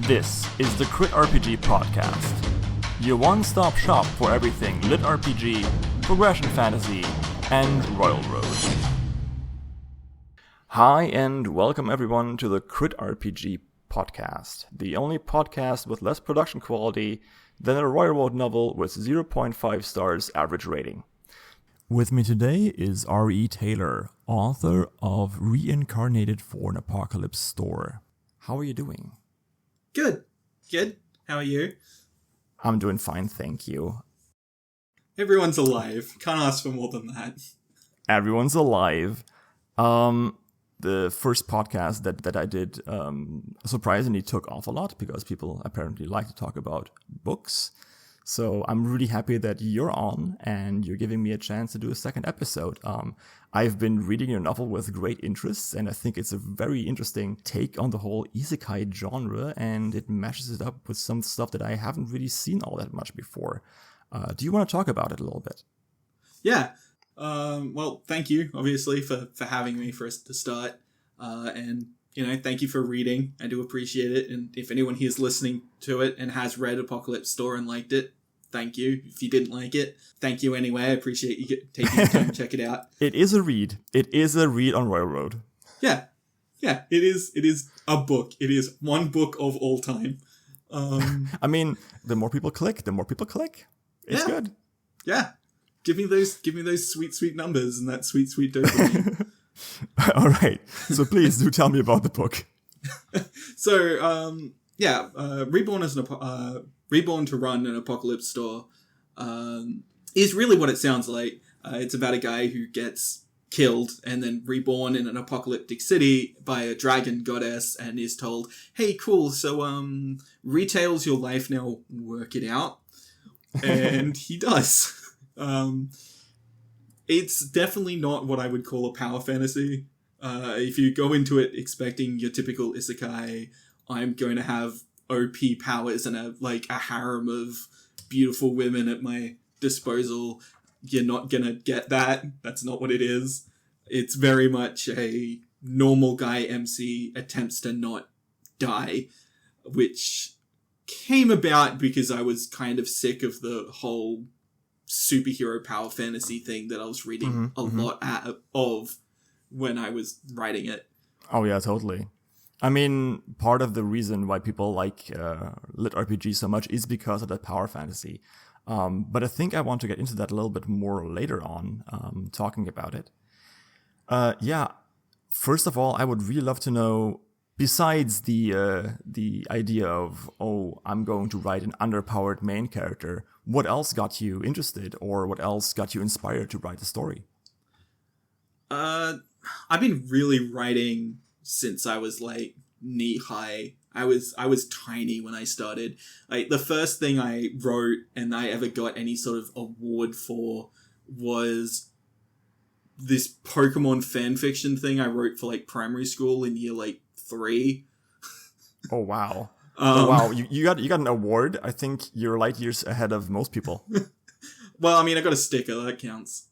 This is the Crit RPG Podcast, your one-stop shop for everything Lit RPG, progression fantasy, and Royal Road. Hi and welcome everyone to the Crit RPG Podcast, the only podcast with less production quality than a Royal Road novel with 0.5 stars average rating. With me today is R.E. Taylor, author of Reincarnated for an Apocalypse Store. How are you doing? Good. How are you? I'm doing fine, thank you. Everyone's alive. Can't ask for more than that. Everyone's alive. The first podcast that I did surprisingly took off a lot because people apparently like to talk about books. So I'm really happy that you're on and you're giving me a chance to do a second episode. I've been reading your novel with great interest, and I think it's a very interesting take on the whole isekai genre, and it matches it up with some stuff that I haven't really seen all that much before. Do you want to talk about it a little bit? Yeah. Well, thank you, obviously, for having me for us to start. And, thank you for reading. I do appreciate it. And if anyone here is listening to it and has read Apocalypse Store and liked it, thank you. If you didn't like it, thank you anyway. I appreciate you taking the time to check it out. It is a read. It is a read on Royal Road. Yeah. Yeah, it is a book. It is one book of all time. I mean, the more people click. It's good. Yeah. Give me those sweet numbers and that sweet dopamine. All right. So please do tell me about the book. So, Reborn to Run an Apocalypse Store is really what it sounds like. It's about a guy who gets killed and then reborn in an apocalyptic city by a dragon goddess and is told, hey, cool, so retail's your life now, work it out. And he does. It's definitely not what I would call a power fantasy. If you go into it expecting your typical isekai, I'm going to have OP powers and a harem of beautiful women at my disposal. You're not gonna get that. That's not what it is. It's very much a normal guy MC attempts to not die, which came about because I was kind of sick of the whole superhero power fantasy thing that I was reading lot of when I was writing it. Oh yeah, totally. I mean, part of the reason why people like LitRPG so much is because of that power fantasy. But I think I want to get into that a little bit more later on, talking about it. First of all, I would really love to know, besides the idea of, I'm going to write an underpowered main character, what else got you interested, or what else got you inspired to write the story? I've been really writing since I was knee high. I was tiny when I started. The first thing I wrote and I ever got any sort of award for was this Pokemon fanfiction thing I wrote for primary school in year 3. Oh wow. Wow, you got an award. I think you're light years ahead of most people. Well, I mean, I got a sticker, that counts.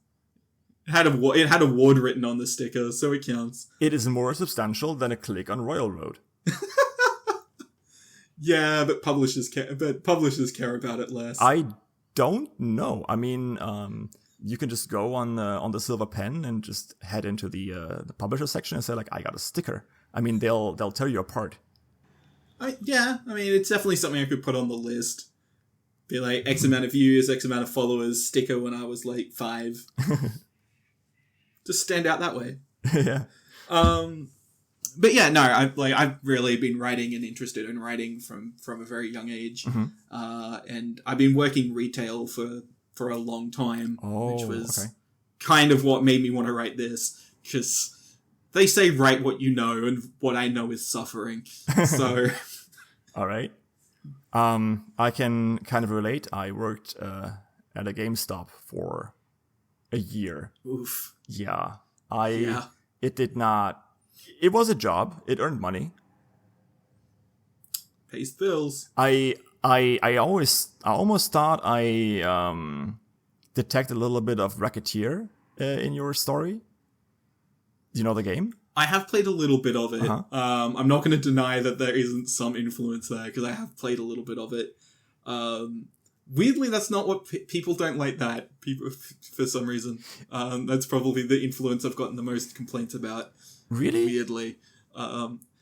It had award written on the sticker, so it counts. It is more substantial than a click on Royal Road. Yeah, but publishers care about it less. I don't know. I mean, you can just go on the Silver Pen and just head into the publisher section and say I got a sticker. I mean, they'll tear you apart. I mean, it's definitely something I could put on the list. Be X amount of views, X amount of followers, sticker when I was 5. Just stand out that way. Yeah. But yeah, no, I've really been writing and interested in writing from a very young age. And I've been working retail for a long time, which was kind of what made me want to write this, because they say write what you know, and what I know is suffering. So, all right. I can kind of relate. I worked at a GameStop for a year. Oof. Yeah. It did not. It was a job. It earned money. Pays bills. I almost thought I detected a little bit of Racketeer in your story. Do you know the game? I have played a little bit of it. Uh-huh. I'm not going to deny that there isn't some influence there, because I have played a little bit of it. Weirdly, that's not what people don't like that. People, for some reason. That's probably the influence I've gotten the most complaints about. Really? Weirdly.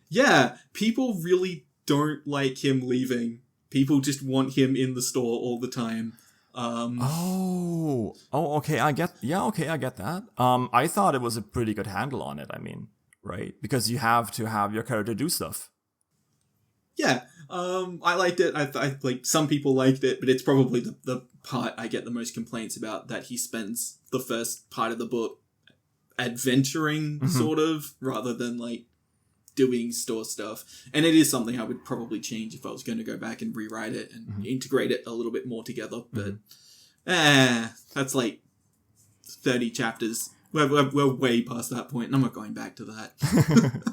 Yeah, people really don't like him leaving. People just want him in the store all the time. Okay, I get that. I thought it was a pretty good handle on it, I mean, right? Because you have to have your character do stuff. Yeah, I liked it. I like, some people liked it, but it's probably the part I get the most complaints about, that he spends the first part of the book adventuring, sort of, rather than, like, doing store stuff. And it is something I would probably change if I was going to go back and rewrite it and integrate it a little bit more together. But that's like 30 chapters. We're way past that point, and I'm not going back to that.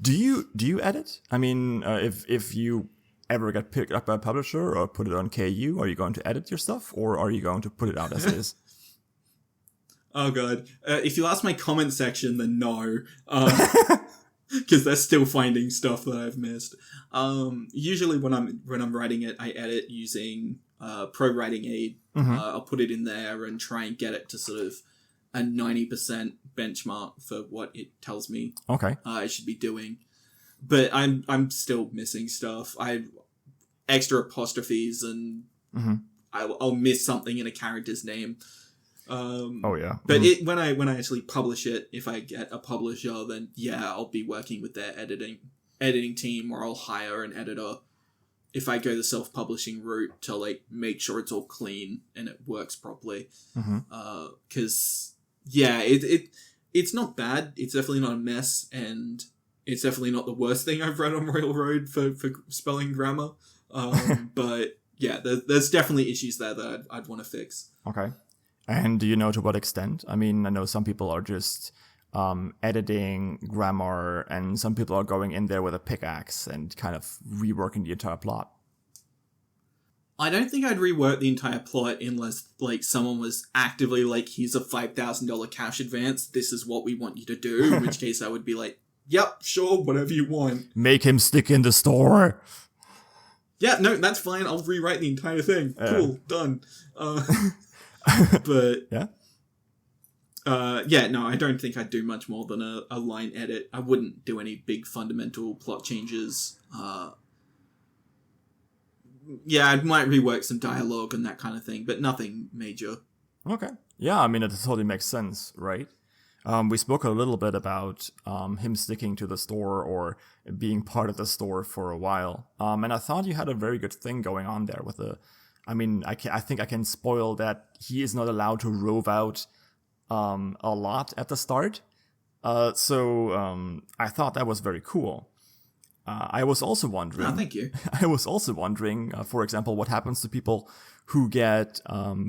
Do you edit? I mean, if you ever get picked up by a publisher or put it on KU, are you going to edit your stuff, or are you going to put it out as is? Oh god. If you ask my comment section, then no. Because they're still finding stuff that I've missed. Usually when I'm writing it, I edit using Pro Writing Aid. I'll put it in there and try and get it to sort of a 90% benchmark for what it tells me I should be doing. But I'm still missing stuff. I extra apostrophes, and I'll miss something in a character's name. But when I actually publish it, if I get a publisher, then I'll be working with their editing team, or I'll hire an editor if I go the self-publishing route to, like, make sure it's all clean and it works properly. Because it's not bad. It's definitely not a mess, and it's definitely not the worst thing I've read on Royal Road for spelling grammar. But yeah, there's definitely issues there that I'd want to fix. Okay. And do you know to what extent? I mean, I know some people are just editing grammar, and some people are going in there with a pickaxe and kind of reworking the entire plot. I don't think I'd rework the entire plot unless, like, someone was actively like, here's a $5,000 cash advance, this is what we want you to do, in which case I would be like, yep, sure, whatever you want. Make him stick in the store. Yeah, no, that's fine, I'll rewrite the entire thing. Cool, done. But no, I don't think I'd do much more than a line edit. I wouldn't do any big fundamental plot changes. I might rework some dialogue and that kind of thing, but nothing major. Okay. Yeah, I mean, it totally makes sense, right? We spoke a little bit about him sticking to the store or being part of the store for a while. And I thought you had a very good thing going on there with I think I can spoil that he is not allowed to rove out a lot at the start. So I thought that was very cool. I was also wondering... Oh, thank you. I was also wondering, for example, what happens to people who get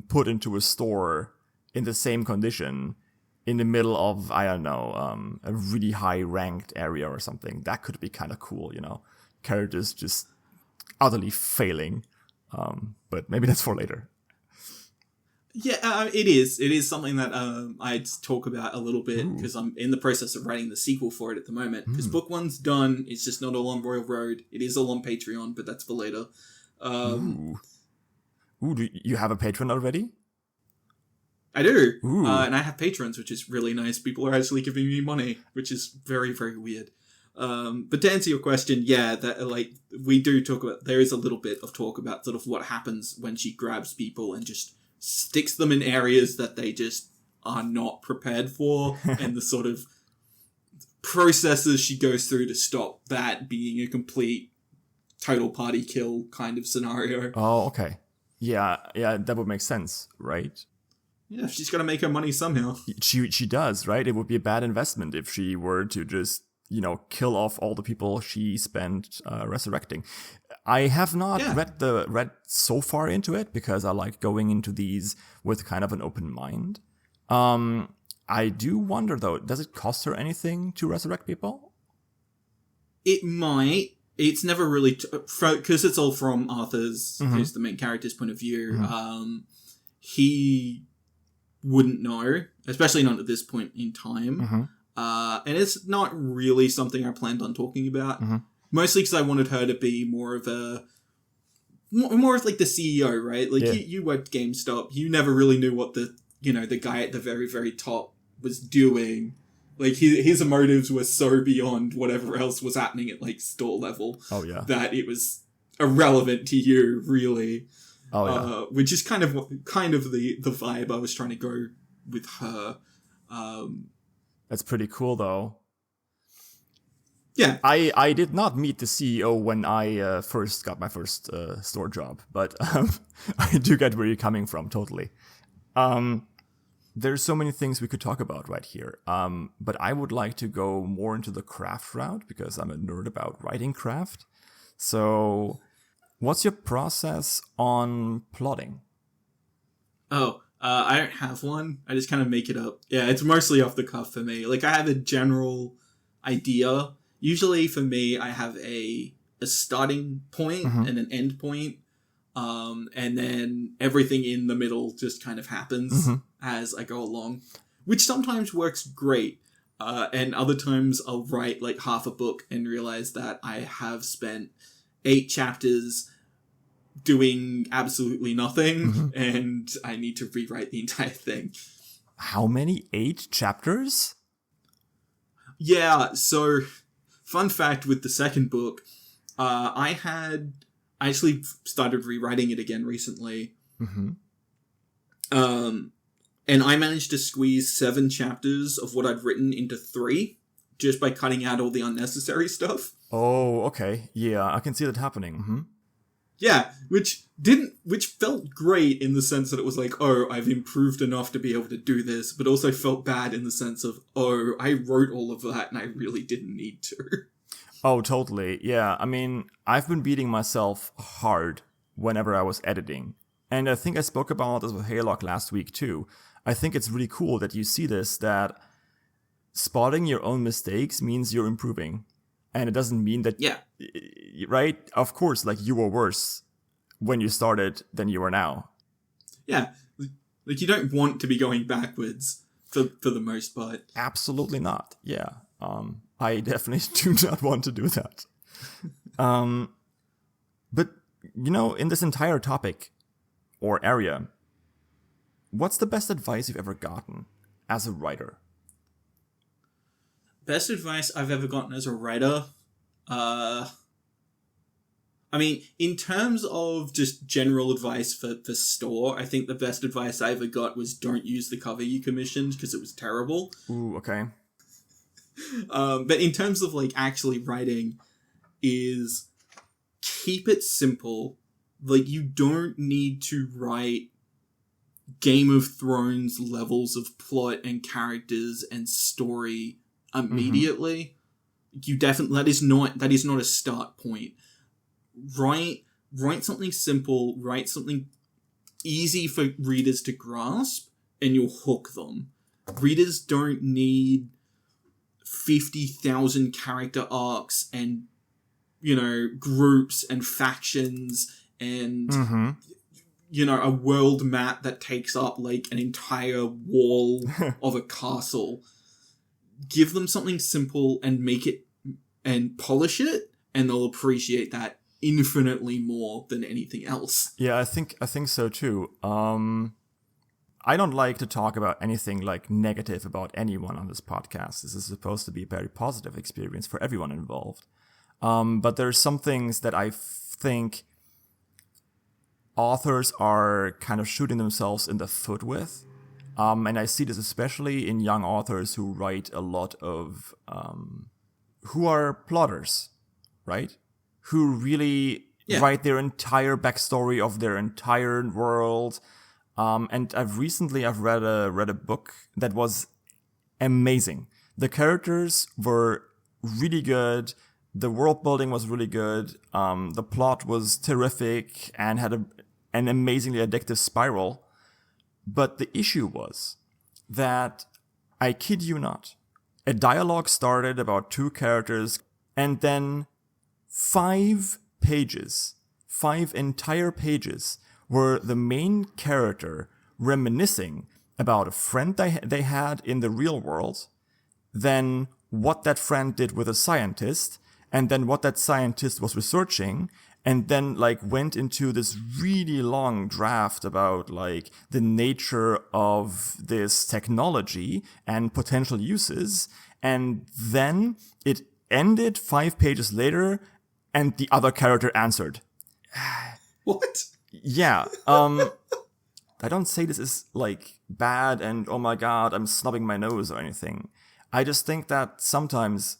put into a store in the same condition in the middle of, I don't know, a really high-ranked area or something. That could be kind of cool, you know? Characters just utterly failing. But maybe that's for later. Yeah, it is. It is something that I'd talk about a little bit, because I'm in the process of writing the sequel for it at the moment. Because book one's done. It's just not all on Royal Road. It is all on Patreon, but that's for later. Do you have a Patreon already? I do. And I have patrons, which is really nice. People are actually giving me money, which is very, very weird. But to answer your question, that, like, we do talk about, there is a little bit of talk about sort of what happens when she grabs people and just sticks them in areas that they just are not prepared for, and the sort of processes she goes through to stop that being a complete total party kill kind of scenario. Oh, okay. Yeah, that would make sense, right? Yeah, she's got to make her money somehow. She does, right? It would be a bad investment if she were to just, kill off all the people she spent resurrecting. I have not read so far into it, because I like going into these with kind of an open mind. I do wonder, though, does it cost her anything to resurrect people? It might. It's never really... Because it's all from Arthur's, who's the main character's point of view. He wouldn't know, especially not at this point in time. And it's not really something I planned on talking about. Mm-hmm. Mostly because I wanted her to be more of like the CEO, right? Like you worked GameStop, you never really knew what the guy at the very, very top was doing. Like his motives were so beyond whatever else was happening at like store level. Oh yeah. That it was irrelevant to you, really. Oh yeah. Which is kind of the vibe I was trying to go with her. That's pretty cool, though. Yeah. I did not meet the CEO when I first got my first store job, but I do get where you're coming from, totally. There's so many things we could talk about right here, but I would like to go more into the craft route because I'm a nerd about writing craft. So, what's your process on plotting? I don't have one. I just kind of make it up. Yeah, it's mostly off the cuff for me. Like, I have a general idea. Usually, for me, I have a starting point and an end point. And then everything in the middle just kind of happens as I go along, which sometimes works great. And other times I'll write like half a book and realize that I have spent 8 chapters doing absolutely nothing and I need to rewrite the entire thing. How many? 8 chapters? Yeah, so fun fact with the second book, I actually started rewriting it again recently. And I managed to squeeze 7 chapters of what I'd written into 3 just by cutting out all the unnecessary stuff. Oh, okay. Yeah, I can see that happening. Yeah, which felt great in the sense that it was like, oh, I've improved enough to be able to do this, but also felt bad in the sense of, oh, I wrote all of that and I really didn't need to. Oh, totally. Yeah, I mean, I've been beating myself hard whenever I was editing. And I think I spoke about this with Haylock last week too. I think it's really cool that you see this, that spotting your own mistakes means you're improving. And it doesn't mean that, right? Of course, like you were worse when you started than you are now. Yeah, like you don't want to be going backwards for the most part. Absolutely not. Yeah, I definitely do not want to do that. But, in this entire topic or area, what's the best advice you've ever gotten as a writer? Best advice I've ever gotten as a writer? I mean, in terms of just general advice for store, I think the best advice I ever got was don't use the cover you commissioned because it was terrible. Ooh, okay. But in terms of like actually writing, is keep it simple. Like, you don't need to write Game of Thrones levels of plot and characters and story immediately. You definitely that is not a start point. Write something simple, write something easy for readers to grasp, and you'll hook them. Readers don't need 50,000 character arcs and groups and factions and a world map that takes up like an entire wall of a castle. Give them something simple and make it and polish it, and they'll appreciate that infinitely more than anything else. Yeah, I think so too. I don't like to talk about anything like negative about anyone on this podcast. This is supposed to be a very positive experience for everyone involved. But there's some things that I think authors are kind of shooting themselves in the foot with. And I see this especially in young authors who write a lot of, who are plotters, right? Who really write their entire backstory of their entire world. And I've read a book that was amazing. The characters were really good. The world building was really good. The plot was terrific and had an amazingly addictive spiral. But the issue was that, I kid you not, a dialogue started about 2 characters, and then 5 entire pages, were the main character reminiscing about a friend they had in the real world, then what that friend did with a scientist, and then what that scientist was researching, and then like went into this really long draft about like the nature of this technology and potential uses. And then it ended 5 pages later and the other character answered. What? Yeah. I don't say this is like bad and oh my god, I'm snubbing my nose or anything. I just think that sometimes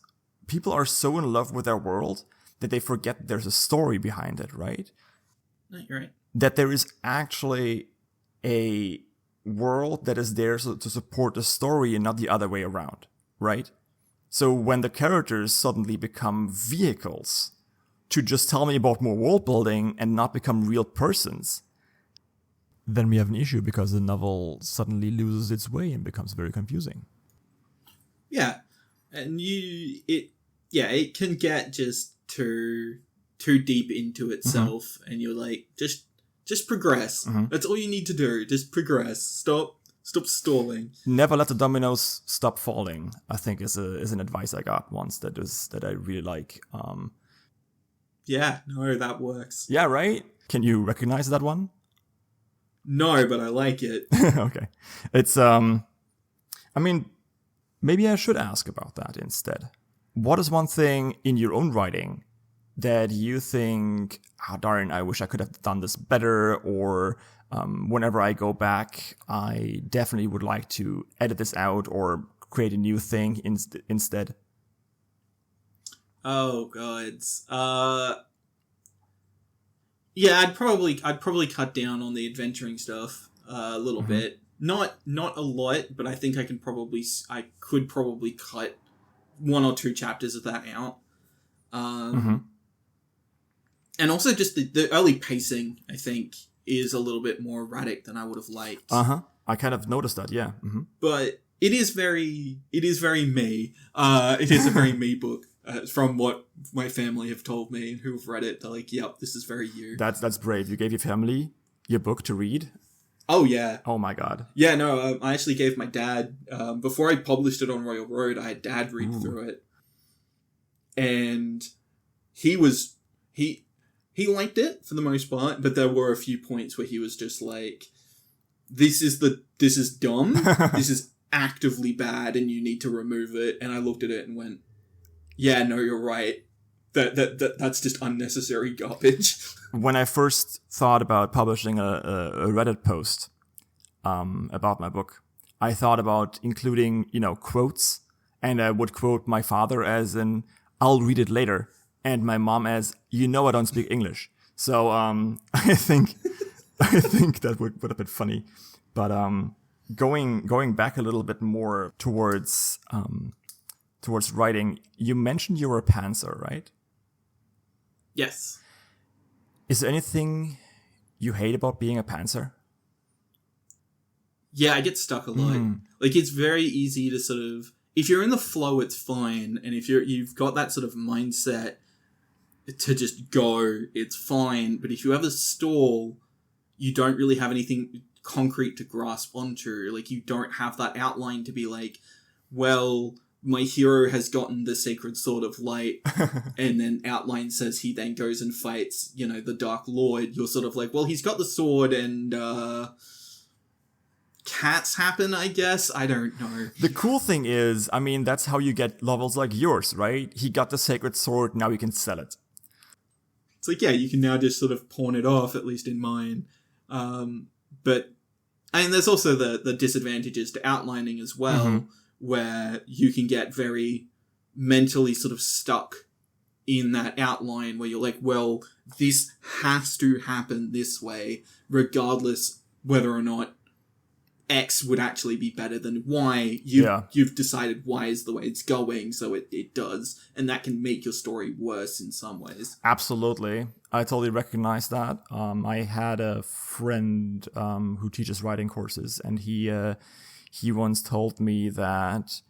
people are so in love with their world that they forget there's a story behind it, right? No, you're right. That there is actually a world that is there to support the story and not the other way around, right? So when the characters suddenly become vehicles to just tell me about more world building and not become real persons, then we have an issue because the novel suddenly loses its way and becomes very confusing. Yeah. And it can get just too deep into itself, and you're like, just progress. That's all you need to do. Just progress. Stop stalling. Never let the dominoes stop falling, I think is an advice I got once that I really like. Yeah, no, that works. Yeah, right? Can you recognize that one? No, but I like it. Okay. It's I mean, maybe I should ask about that instead. What is one thing in your own writing that you think, darn, I wish I could have done this better, or whenever I go back, I definitely would like to edit this out or create a new thing instead? Oh god. Yeah, I'd probably cut down on the adventuring stuff a little bit. Not a lot, but I think I could probably cut 1 or 2 chapters of that out. And also just the early pacing, I think, is a little bit more erratic than I would have liked. I kind of noticed that, yeah. But it is very me. It is a very me book. From what my family have told me and who've read it, they're like, yep, this is very you. That's brave. You gave your family your book to read? Oh, yeah. Oh, my God. Yeah, no, I actually gave my dad, before I published it on Royal Road, I had Dad read through it. And he liked it for the most part, but there were a few points where he was just like, this is dumb, this is actively bad, and you need to remove it. And I looked at it and went, yeah, no, you're right. That's just unnecessary garbage. When I first thought about publishing a Reddit post about my book, I thought about including, quotes, and I would quote my father as in, I'll read it later, and my mom as, I don't speak English. So I think that would have been funny. But going back a little bit more towards writing, you mentioned you were a pantser, right? Yes. Is there anything you hate about being a pantser? Yeah, I get stuck a lot. Like, it's very easy to sort of, if you're in the flow, it's fine. And if you've got that sort of mindset to just go, it's fine. But if you ever stall, you don't really have anything concrete to grasp onto. Like, you don't have that outline to be like, well, my hero has gotten the sacred sword of light, and then outline says he then goes and fights, the Dark Lord. You're sort of like, well, he's got the sword, and cats happen, I guess. I don't know. The cool thing is, that's how you get novels like yours, right? He got the sacred sword, now you can sell it. It's like, yeah, you can now just sort of pawn it off, at least in mine. But, and there's also the disadvantages to outlining as well, where you can get very mentally sort of stuck in that outline where you're like, well, this has to happen this way, regardless whether or not X would actually be better than Y. You've decided Y is the way it's going, so it does. And that can make your story worse in some ways. Absolutely. I totally recognize that. I had a friend who teaches writing courses, and he once told me that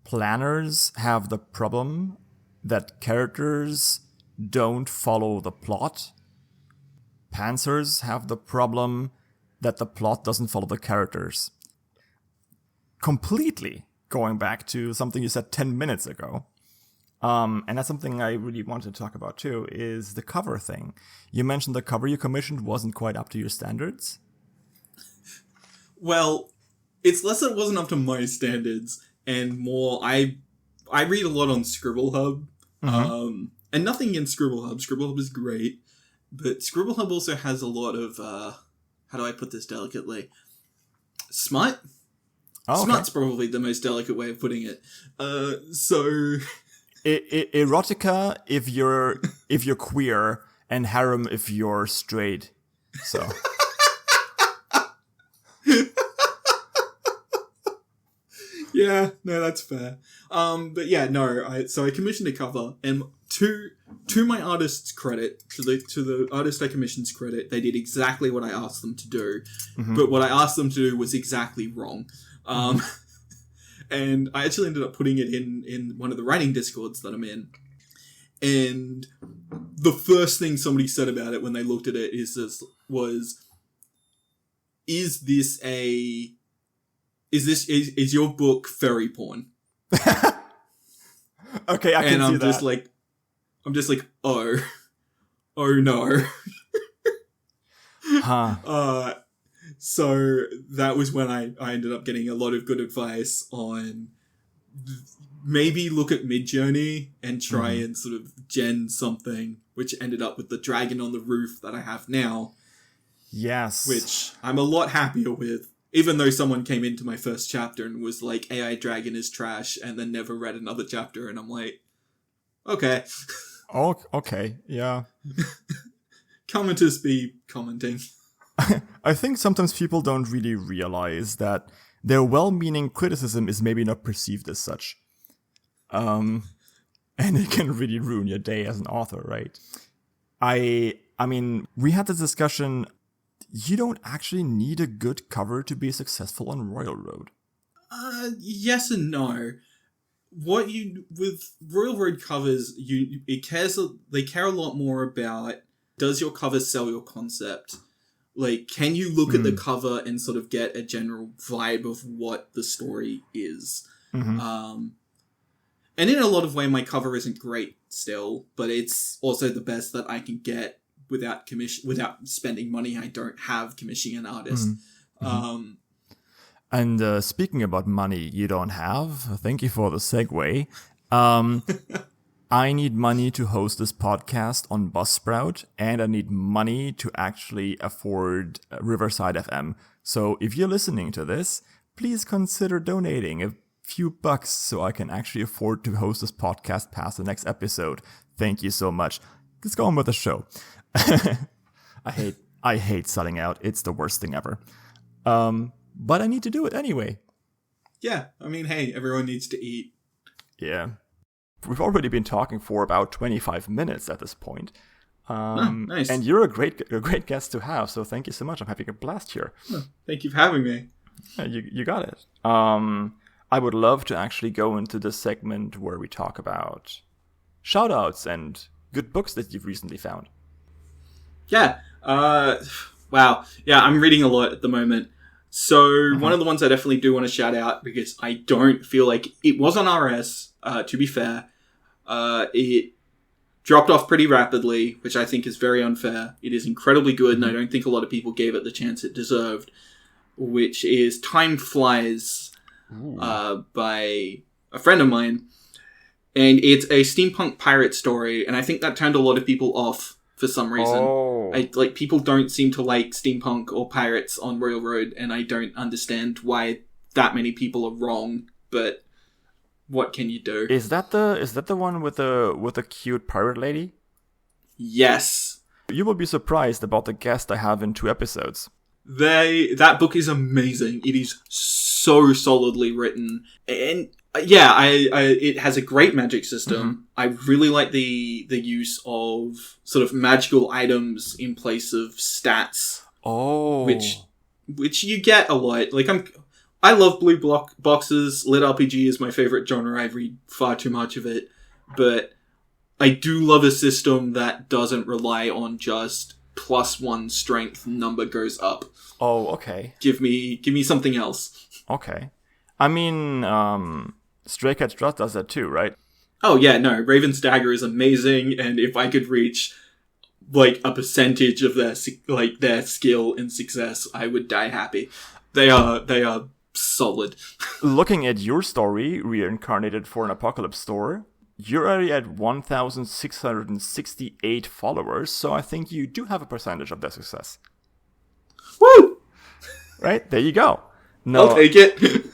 planners have the problem that characters don't follow the plot. Pantsers have the problem that the plot doesn't follow the characters. Completely. going back to something you said 10 minutes ago. And that's something I really wanted to talk about too, is the cover thing. You mentioned the cover you commissioned wasn't quite up to your standards. Well, it's less that it wasn't up to my standards, and more I read a lot on Scribble Hub, and nothing against Scribble Hub. Scribble Hub is great, but Scribble Hub also has a lot of how do I put this delicately? Smut. Oh, okay. Smut's probably the most delicate way of putting it. So. Erotica if you're queer, and harem if you're straight. So yeah, no, that's fair. But yeah, no. I commissioned a cover, and to my artist's credit, to the artist I commissioned's credit, they did exactly what I asked them to do. But what I asked them to do was exactly wrong. And I actually ended up putting it in one of the writing discords that I'm in. And the first thing somebody said about it when they looked at it is your book furry porn? Okay, I can see that. I'm just like, oh no. Huh. So that was when I ended up getting a lot of good advice on maybe look at Midjourney and try and sort of gen something, which ended up with the dragon on the roof that I have now. Yes. Which I'm a lot happier with, even though someone came into my first chapter and was like, AI dragon is trash, and then never read another chapter, and I'm like, okay. Oh, okay, yeah. Commenters be commenting. I think sometimes people don't really realize that their well-meaning criticism is maybe not perceived as such. And it can really ruin your day as an author, right? I mean, we had this discussion. You don't actually need a good cover to be successful on Royal Road. Yes and no. With Royal Road covers, they care a lot more about, does your cover sell your concept? Like, can you look at the cover and sort of get a general vibe of what the story is? And in a lot of way, my cover isn't great still, but it's also the best that I can get without spending money I don't have commissioning an artist. And speaking about money you don't have, thank you for the segue. I need money to host this podcast on Buzzsprout, and I need money to actually afford Riverside FM. So if you're listening to this, please consider donating a few bucks so I can actually afford to host this podcast past the next episode. Thank you so much. Let's go on with the show. I hate selling out. It's the worst thing ever. But I need to do it anyway. Yeah, I mean, hey, everyone needs to eat. Yeah. We've already been talking for about 25 minutes at this point. Nice. And you're a great guest to have, so thank you so much. I'm having a blast here. Thank you for having me. Yeah, you got it. I would love to actually go into the segment where we talk about shoutouts and good books that you've recently found. Yeah. Wow. Yeah, I'm reading a lot at the moment. So one of the ones I definitely do want to shout out, because I don't feel like it was on RS, to be fair. It dropped off pretty rapidly, which I think is very unfair. It is incredibly good, and I don't think a lot of people gave it the chance it deserved, which is Time Flies by a friend of mine. And it's a steampunk pirate story, and I think that turned a lot of people off for some reason. People don't seem to like steampunk or pirates on Royal Road, and I don't understand why that many people are wrong, but what can you do? Is that the one with the cute pirate lady? Yes. You will be surprised about the guest I have in 2 episodes. That book is amazing. It is so solidly written, and it has a great magic system. I really like the use of sort of magical items in place of stats. Which you get a lot. Like I love blue boxes. LitRPG is my favorite genre. I read far too much of it, but I do love a system that doesn't rely on just +1 strength number goes up. Oh, okay. Give me something else. Okay. I mean, Stray Cats Trust does that too, right? Oh yeah, no, Raven's Dagger is amazing, and if I could reach like a percentage of their skill and success, I would die happy. They are solid. Looking at your story, Reincarnated for an Apocalypse Store, you're already at 1,668 followers, so I think you do have a percentage of their success. Woo! Right? There you go. No, I'll take it.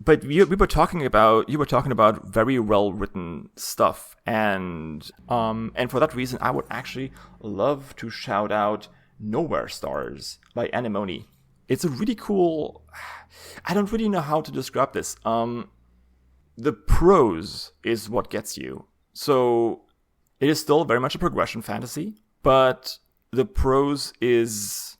But you were talking about very well written stuff, and for that reason, I would actually love to shout out Nowhere Stars by Anemone. It's a really cool. I don't really know how to describe this. The prose is what gets you. So it is still very much a progression fantasy, but the prose is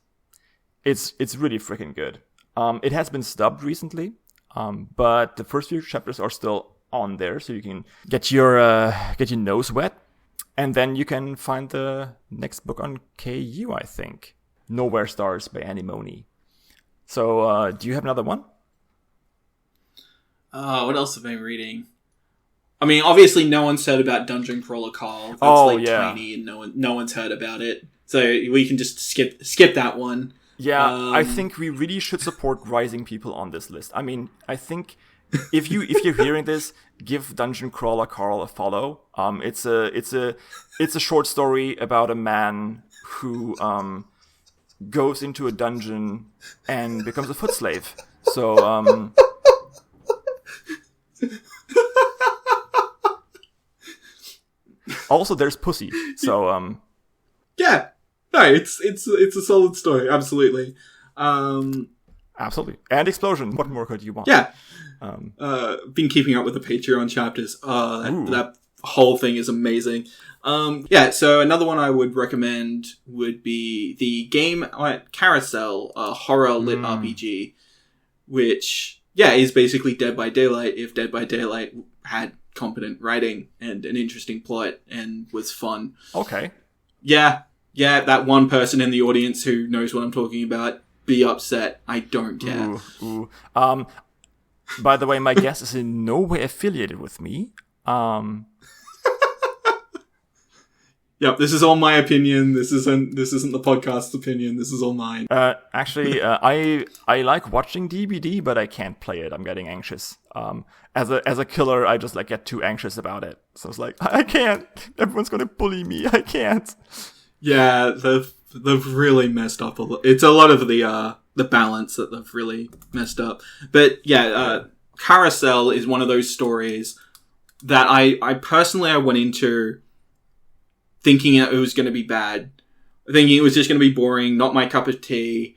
it's really freaking good. It has been stubbed recently. But the first few chapters are still on there, so you can get your nose wet, and then you can find the next book on KU, I think. Nowhere Stars by Anemone. So, do you have another one? What else have I been reading? I mean, obviously, no one's heard about Dungeon Crawler Carl. That's tiny, and no one's heard about it. So we can just skip that one. Yeah, I think we really should support rising people on this list. I mean, I think if you're hearing this, give Dungeon Crawler Carl a follow. It's a short story about a man who goes into a dungeon and becomes a foot slave. So also there's pussy. So yeah. No, it's a solid story, absolutely. Absolutely. And explosion. What more could you want? Yeah. Been keeping up with the Patreon chapters. That whole thing is amazing. So another one I would recommend would be the game Carousel, Horror LitRPG, which, is basically Dead by Daylight if Dead by Daylight had competent writing and an interesting plot and was fun. Okay. Yeah, that one person in the audience who knows what I'm talking about, be upset. I don't care. Ooh. By the way, my guest is in no way affiliated with me. Yep, this is all my opinion. This isn't the podcast's opinion. This is all mine. Actually, I like watching DBD, but I can't play it. I'm getting anxious. As a killer, I just get too anxious about it. So it's like, I can't. Everyone's gonna bully me. I can't. Yeah, they've really messed up a lot. It's a lot of the balance that they've really messed up. But Carousel is one of those stories that I personally went into thinking it was going to be bad, thinking it was just going to be boring, not my cup of tea,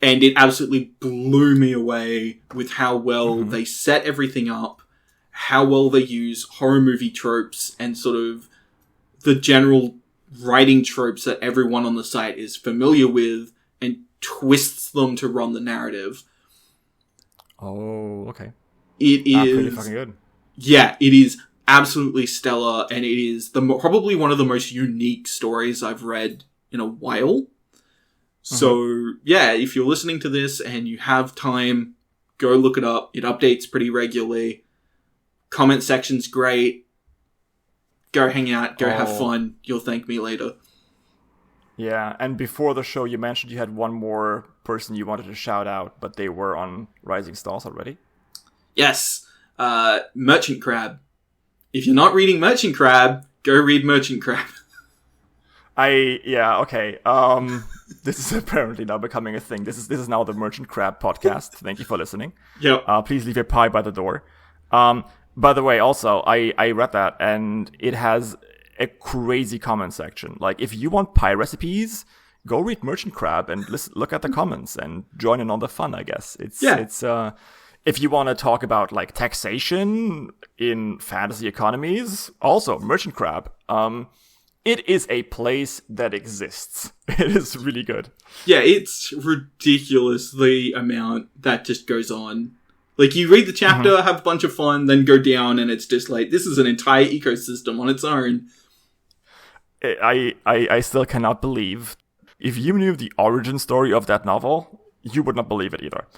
and it absolutely blew me away with how well they set everything up, how well they use horror movie tropes and sort of the general writing tropes that everyone on the site is familiar with and twists them to run the narrative. Oh, okay. It is pretty fucking good. Yeah, it is absolutely stellar, and it is probably one of the most unique stories I've read in a while. So, if you're listening to this and you have time, go look it up. It updates pretty regularly. Comment section's great. Go hang out, go have fun. You'll thank me later. Yeah, and before the show, you mentioned you had one more person you wanted to shout out, but they were on Rising Stars already. Yes, Merchant Crab. If you're not reading Merchant Crab, go read Merchant Crab. Okay. This is apparently now becoming a thing. This is now the Merchant Crab podcast. Thank you for listening. Yep. Please leave your pie by the door. By the way, also, I read that, and it has a crazy comment section. Like, if you want pie recipes, go read Merchant Crab and look at the comments and join in on the fun, I guess. It's if you want to talk about, taxation in fantasy economies, also, Merchant Crab. It is a place that exists. It is really good. Yeah, it's ridiculous, the amount that just goes on. You read the chapter, have a bunch of fun, then go down, and it's just this is an entire ecosystem on its own. I still cannot believe. If you knew the origin story of that novel, you would not believe it either.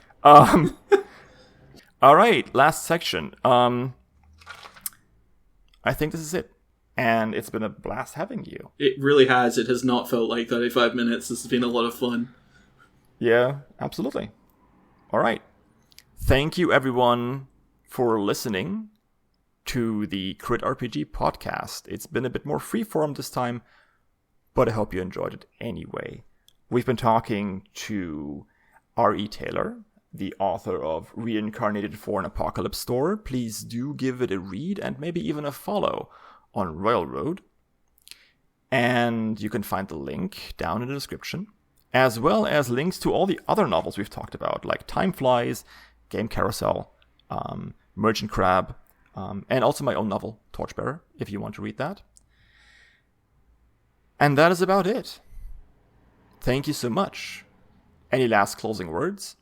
All right, last section. I think this is it. And it's been a blast having you. It really has. It has not felt like 35 minutes. This has been a lot of fun. Yeah, absolutely. All right. Thank you, everyone, for listening to the Crit RPG podcast. It's been a bit more freeform this time, but I hope you enjoyed it anyway. We've been talking to R.E. Taylor, the author of Reincarnated for an Apocalypse Store. Please do give it a read and maybe even a follow on Railroad. And you can find the link down in the description, as well as links to all the other novels we've talked about, like Time Flies, Game Carousel, Merchant Crab, and also my own novel, Torchbearer, if you want to read that. And that is about it. Thank you so much. Any last closing words?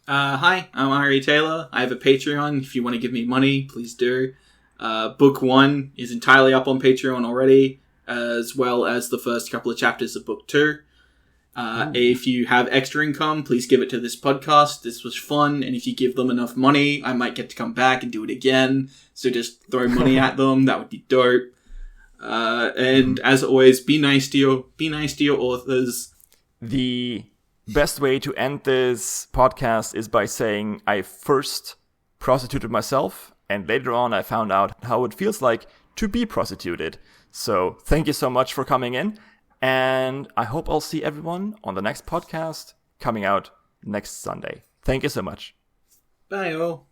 Hi, I'm Ari Taylor. I have a Patreon. If you want to give me money, please do. Book 1 is entirely up on Patreon already, as well as the first couple of chapters of Book 2. If you have extra income, please give it to this podcast. This was fun, and if you give them enough money, I might get to come back and do it again. So just throw money at them. That would be dope. And as always, be nice to your authors. The best way to end this podcast is by saying I first prostituted myself, and later on I found out how it feels like to be prostituted. So thank you so much for coming in, and I hope I'll see everyone on the next podcast coming out next Sunday. Thank you so much. Bye all.